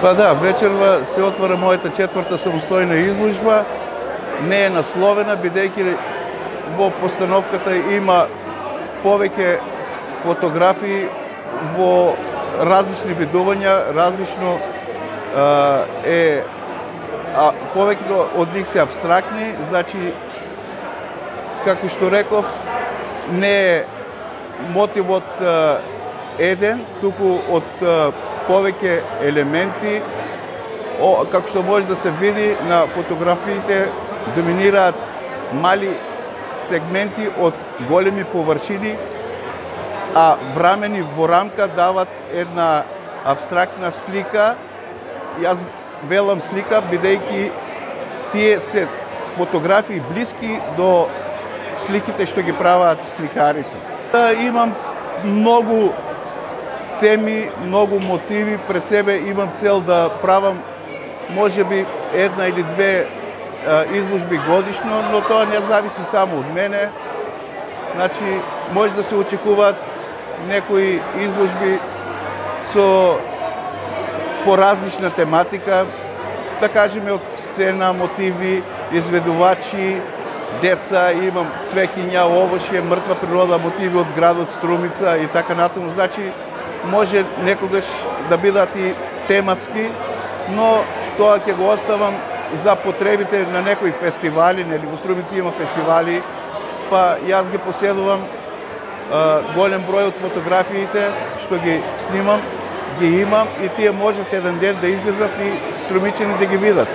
Па да, вечерва се отвара мојата четврта самостојна изложба. Не е насловена, бидејќи во постановката има повеќе фотографии во различни видувања, различно повеќето од нив се абстрактни, значи, како што реков, не е мотивот еден, туку од повеќе елементи, како што може да се види на фотографиите, доминираат мали сегменти од големи површини, а врамени во рамка дават една абстрактна слика. Јас велам слика, бидејќи тие се фотографии блиски до сликите што ги прават сликарите. Имам многу теми, многу мотиви пред себе, имам цел да правам можеби една или две изложби годишно, но тоа не зависи само од мене. Значи, може да се очекуваат некои изложби со поразлична тематика, да кажеме од сцена, мотиви, изведувачи, деца, имам цвеќиња, овошје, мртва природа, мотиви од градот Струмица и така натаму. Значи, може некогаш да бидат и тематски, но тоа ќе го оставам за потребите на некои фестивали, нели во Струмица има фестивали, па јас ги поседувам голем број од фотографиите што ги снимам, ги имам и тие можат еден ден да излезат и струмичани да ги видат.